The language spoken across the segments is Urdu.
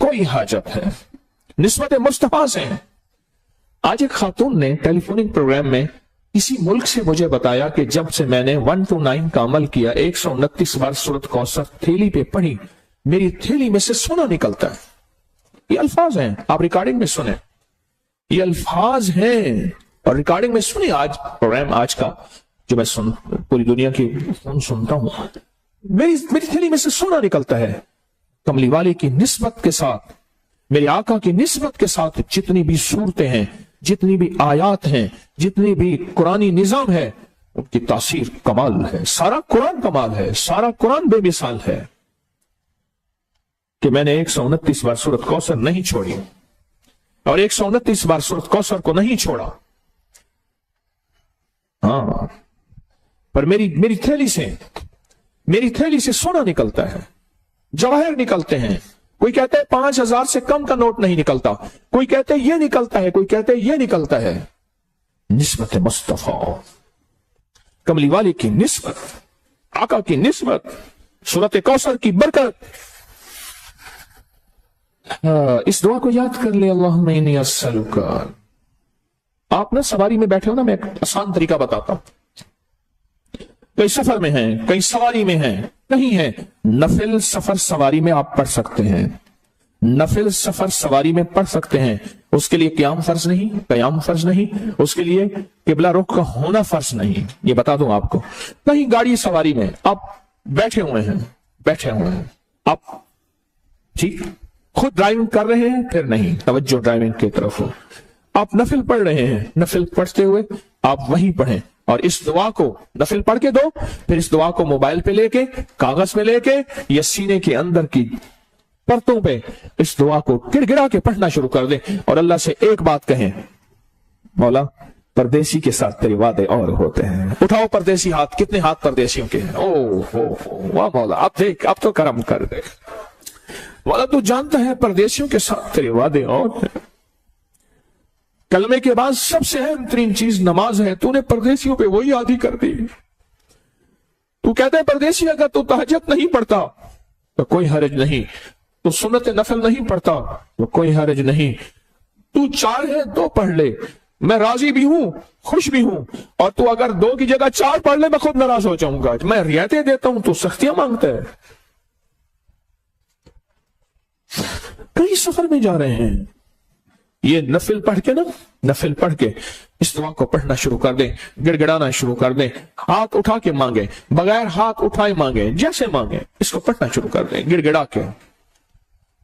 کوئی حاجت ہے، نسبت مصطفیٰ سے۔ آج ایک خاتون نے ٹیلی فونک پروگرام میں کسی ملک سے مجھے بتایا کہ جب سے میں نے 1 to 9 کا عمل کیا، 129 بار سورۃ کوثر تھیلی پہ پڑھی، میری تھیلی میں سے سونا نکلتا ہے۔ یہ الفاظ ہیں، آپ ریکارڈنگ میں سنیں، یہ الفاظ ہیں اور ریکارڈنگ میں سنیں۔ آج پروگرام آج کا جو میں پوری دنیا کی فون سنتا ہوں، میری تھیلی میں سے سونا نکلتا ہے۔ کملی والے کی نسبت کے ساتھ، میرے آقا کی نسبت کے ساتھ جتنی بھی صورتیں ہیں، جتنی بھی آیات ہیں، جتنی بھی قرآنی نظام ہے، ان کی تاثیر کمال ہے۔ سارا قرآن کمال ہے، سارا قرآن بے مثال ہے کہ میں نے 129 بار سورۃ کوثر نہیں چھوڑی اور 129 بار سورۃ کوثر کو نہیں چھوڑا۔ ہاں، پر میری تھیلی سے سونا نکلتا ہے، جواہر نکلتے ہیں۔ کوئی کہتے ہیں 5000 سے کم کا نوٹ نہیں نکلتا، کوئی کہتے ہیں یہ نکلتا ہے، کوئی کہتے ہیں یہ نکلتا ہے۔ نسبت مصطفیٰ، کملی والے کی نسبت، آقا کی نسبت، سورۃ کوثر کی برکت۔ اس دعا کو یاد کر لے، اللہم انی اسألک۔ آپ نا سواری میں بیٹھے ہو نا، میں ایک آسان طریقہ بتاتا ہوں۔ کئی سفر میں ہیں، کئی سواری میں ہیں، کہیں ہیں، نفل سفر سواری میں آپ پڑھ سکتے ہیں، نفل سفر سواری میں پڑھ سکتے ہیں۔ اس کے لیے قیام فرض نہیں، قیام فرض نہیں، اس کے لیے قبلہ رخ کا ہونا فرض نہیں۔ یہ بتا دوں آپ کو، کہیں گاڑی سواری میں آپ بیٹھے ہوئے ہیں، آپ ٹھیک خود ڈرائیونگ کر رہے ہیں، پھر نہیں، توجہ ڈرائیونگ کی طرف ہو، آپ نفل پڑھ رہے ہیں، نفل پڑھتے ہوئے آپ وہیں پڑھیں اور اس دعا کو نفل پڑھ کے دو، پھر اس دعا کو موبائل پہ لے کے، کاغذ میں لے کے یا سینے کے اندر کی پرتوں پہ اس دعا کو گڑ گڑا کے پڑھنا شروع کر دیں اور اللہ سے ایک بات کہیں، مولا پردیسی کے ساتھ تیرے وعدے اور ہوتے ہیں۔ اٹھاؤ پردیسی ہاتھ، کتنے ہاتھ پردیسیوں کے ہیں؟ او واہ مولا، اب دیکھ، اب تو کرم کر دے مولا، تو جانتا ہے پردیسیوں کے ساتھ تیرے وعدے اور ہیں۔ کلمے کے بعد سب سے اہم ترین چیز نماز ہے، تو نے پردیسیوں پہ وہی عادی کر دی۔ تو کہتا ہے پردیسی اگر تو تہجد نہیں پڑھتا تو کوئی حرج نہیں، تو سنت نفل نہیں پڑھتا تو کوئی حرج نہیں، تو چاہے دو پڑھ لے، میں راضی بھی ہوں، خوش بھی ہوں، اور تو اگر 2 کی جگہ 4 پڑھ لے میں خود ناراض ہو جاؤں گا۔ میں رعایتیں دیتا ہوں تو سختیاں مانگتا ہے۔ کئی سفر میں جا رہے ہیں، یہ نفل پڑھ کے نا، نفل پڑھ کے اس دعا کو پڑھنا شروع کر دیں، گڑ گڑانا شروع کر دیں، ہاتھ اٹھا کے مانگیں، بغیر ہاتھ اٹھائے مانگیں، جیسے مانگیں اس کو پڑھنا شروع کر دیں گڑ گڑا کے،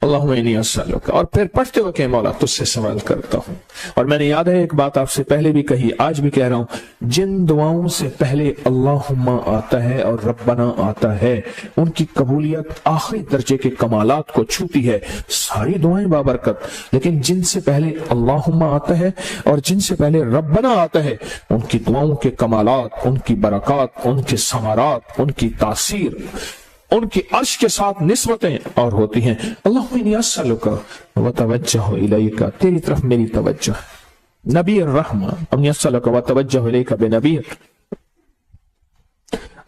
اللہم انی اسألک، اور پھر پڑھتے ہوئے کہ مولا تجھ سے سوال کرتا ہوں۔ اور میں نے یاد ہے ایک بات آپ سے پہلے بھی کہی، آج بھی کہہ رہا ہوں، جن دعاؤں سے پہلے اللہم آتا ہے اور ربنا آتا ہے، ان کی قبولیت آخری درجے کے کمالات کو چھوتی ہے۔ ساری دعائیں بابرکت، لیکن جن سے پہلے اللہم آتا ہے اور جن سے پہلے ربنا آتا ہے، ان کی دعاؤں کے کمالات، ان کی برکات، ان کے ثمرات، ان کی تاثیر، ان کی عرش کے ساتھ نسبتیں اور ہوتی ہیں۔ اللہم انی اسألک وتوجہ الیک، تیری طرف میری توجہ ہے، نبی الرحمہ، انی اسألک وتوجہ الیک بنبی،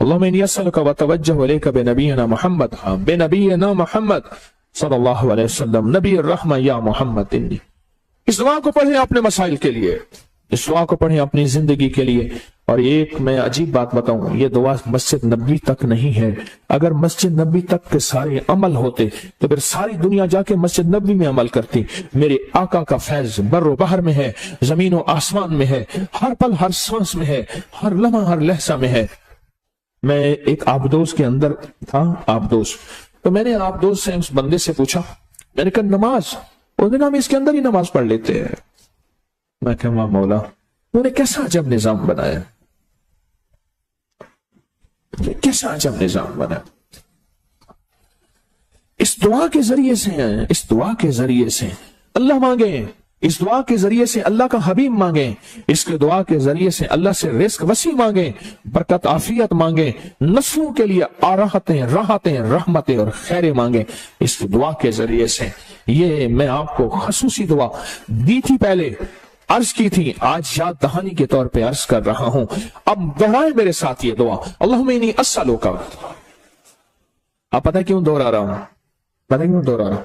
اللہم انی اسألک وتوجہ الیک بنبینا محمد، بنبینا محمد صلی اللہ علیہ وسلم، نبی الرحمہ یا محمد انی۔ اس دعا کو پڑھیں اپنے مسائل کے لیے، اس دعا کو پڑھیں اپنی زندگی کے لیے۔ اور ایک میں عجیب بات بتاؤں، یہ دعا مسجد نبوی تک نہیں ہے۔ اگر مسجد نبوی تک کے سارے عمل ہوتے تو پھر ساری دنیا جا کے مسجد نبوی میں عمل کرتی۔ میرے آقا کا فیض بر و بحر میں ہے، زمین و آسمان میں ہے، ہر پل ہر سانس میں ہے، ہر لمحہ ہر لحظہ میں ہے۔ میں ایک آبدوز کے اندر تھا، آبدوز، تو میں نے آبدوز سے اس بندے سے پوچھا، میں نے کہا نماز، اس نے کہا ہم اس کے اندر ہی نماز پڑھ لیتے ہیں۔ میں کہا مولا انہوں نے کیسا عجب نظام بنایا، کیسا عجب نظام بنا۔ اس دعا کے ذریعے سے ہیں، اس دعا کے ذریعے سے اللہ مانگیں، اس دعا کے ذریعے سے اللہ کا حبیب مانگیں، اس کے دعا کے ذریعے سے اللہ سے رزق وسیع مانگیں، برکت عافیت مانگیں، نسلوں کے لیے آراحتیں، راحتیں، رحمتیں اور خیریں مانگیں اس دعا کے ذریعے سے۔ یہ میں آپ کو خصوصی دعا دی تھی، پہلے عرض کی تھی، آج یاد دہانی کے طور پہ عرض کر رہا ہوں۔ اب دہرائیں میرے ساتھ یہ دعا، اللہم انی اسألک۔ آپ پتہ کیوں دوہرا رہا ہوں؟ پتہ کیوں دوہرا رہا ہوں؟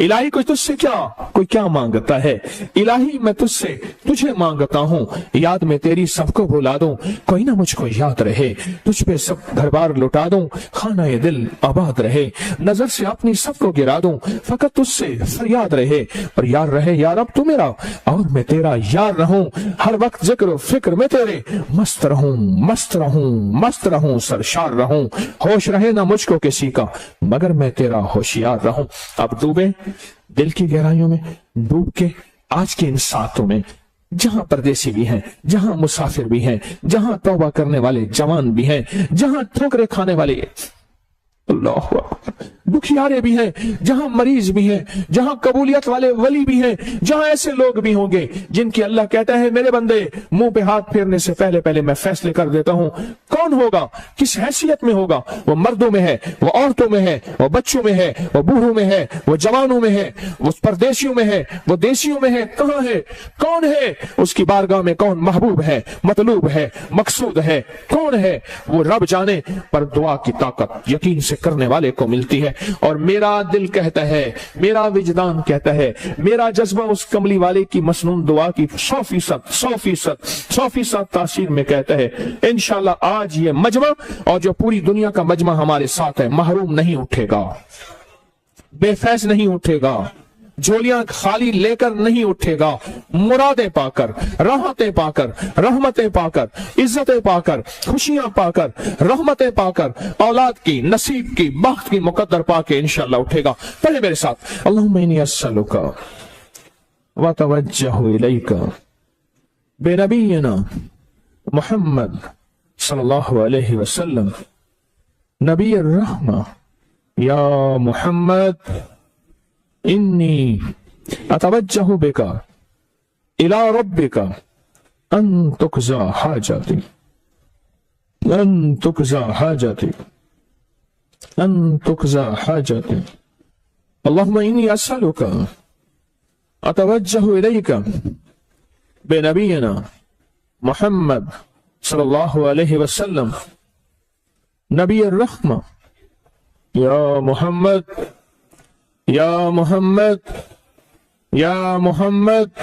الہی کوئی تجھ سے کوئی کیا مانگتا ہے، الہی میں تجھ سے تجھے مانگتا ہوں، یاد میں تیری سب کو بھلا دوں، کوئی نہ مجھ کو یاد رہے، تجھ پہ سب گھر بار لٹا دوں، خانہ دل آباد رہے، نظر سے اپنی سب کو گرا دوں، فقط تجھ سے فریاد رہے، اور یار رہے یا رب تو میرا، اور میں تیرا یار رہوں، ہر وقت ذکر و فکر میں تیرے مست رہوں، مست رہوں، مست رہوں، سرشار رہوں، ہوش رہے نہ مجھ کو کسی کا مگر میں تیرا ہوشیار رہوں۔ اب ڈوبے دل کی گہرائیوں میں، ڈوب کے آج کے ان ساتوں میں، جہاں پردیسی بھی ہیں، جہاں مسافر بھی ہیں، جہاں توبہ کرنے والے جوان بھی ہیں، جہاں ٹھوکرے کھانے والے اللہ اکبر دکھیارے بھی ہیں، جہاں مریض بھی ہیں، جہاں قبولیت والے ولی بھی ہیں، جہاں ایسے لوگ بھی ہوں گے جن کی اللہ کہتا ہے میرے بندے منہ پہ ہاتھ پھیرنے سے پہلے میں فیصلے کر دیتا ہوں کون ہوگا، کس حیثیت میں ہوگا، وہ مردوں میں ہے، وہ عورتوں میں ہے، وہ بچوں میں ہے، وہ بوڑھوں میں ہے، وہ جوانوں میں ہے، وہ پردیسیوں میں ہے، وہ دیسیوں میں ہے، کہاں ہے، کون ہے، اس کی بارگاہ میں کون محبوب ہے، مطلوب ہے، مقصود ہے، کون ہے، وہ رب جانے، پر دعا کی طاقت یقین سے کرنے والے کو ملتی ہے۔ اور میرا دل کہتا ہے، میرا وجدان کہتا ہے، میرا جذبہ اس کملی والے کی مسنون دعا کی 100% تاثیر میں کہتا ہے انشاءاللہ آج یہ مجمع اور جو پوری دنیا کا مجمع ہمارے ساتھ ہے محروم نہیں اٹھے گا، بے فیض نہیں اٹھے گا، جھولیاں خالی لے کر نہیں اٹھے گا، مرادیں پا کر، راحتیں پا کر، رحمتیں پا کر، عزتیں پا کر، خوشیاں پا کر، رحمتیں پا کر، اولاد کی، نصیب کی، بخت کی مقدر پا کے انشاءاللہ اٹھے گا۔ پہلے میرے ساتھ اللہم انی اسألک واتوجہ الیک بنبینا محمد صلی اللہ علیہ وسلم نبی الرحمہ یا محمد انی اتوجہ بک الی ربک ان تقضی حاجتی ان تقضی حاجتی ان تقضی حاجتی اللہم انی اسألک اتوجہ الیک بنبینا محمد صلی اللہ علیہ وسلم نبی الرحمہ یا محمد یا محمد یا محمد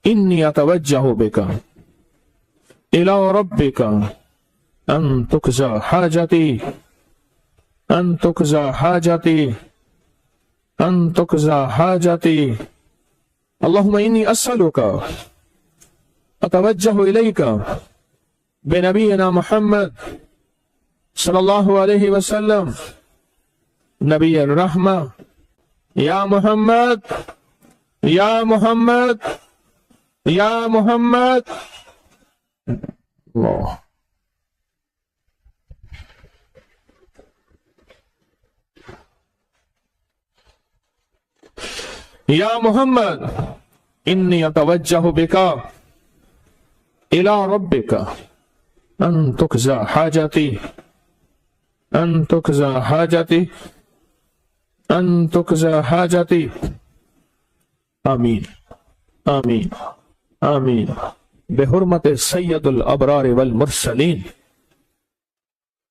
انی اتوجہ بک الی ربک ان تقضی حاجتی ان تقضی حاجتی ان تقضی حاجتی اللہم انی اسألک اتوجہ الیک بنبینا محمد صلی اللہ علیہ وسلم نبی الرحمہ یا محمد یا محمد یا محمد اللہ یا محمد انی اتوجہ بک الی ربک ان تقضی حاجتی ان تقضی حاجتی ان تقضی حاجتی آمین آمین آمین بحرمت سید الابرار والمرسلین۔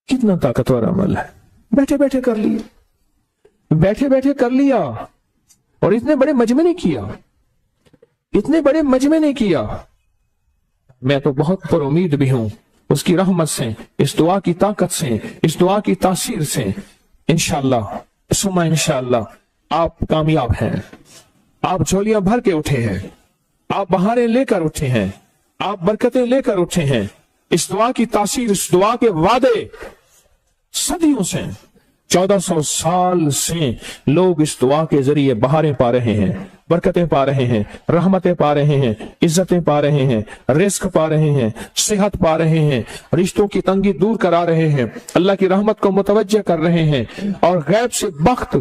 کتنا طاقتور عمل ہے، بیٹھے بیٹھے کر لیا، بیٹھے بیٹھے کر لیا، اور اتنے بڑے مجمع نے کیا، اتنے بڑے مجمع نے کیا۔ میں تو بہت پر امید بھی ہوں اس کی رحمت سے، اس دعا کی طاقت سے، اس دعا کی تاثیر سے انشاءاللہ ثم انشاءاللہ آپ کامیاب ہیں، آپ جھولیاں بھر کے اٹھے ہیں، آپ بہاریں لے کر اٹھے ہیں، آپ برکتیں لے کر اٹھے ہیں۔ اس دعا کی تاثیر، اس دعا کے وعدے صدیوں سے، 1400 سال سے لوگ اس دعا کے ذریعے بہاریں پا رہے ہیں، برکتیں پا رہے ہیں، رحمتیں پا رہے ہیں، عزتیں پا رہے ہیں، رزق پا رہے ہیں، صحت پا رہے ہیں، رشتوں کی تنگی دور کرا رہے ہیں، اللہ کی رحمت کو متوجہ کر رہے ہیں، اور غیب سے بخت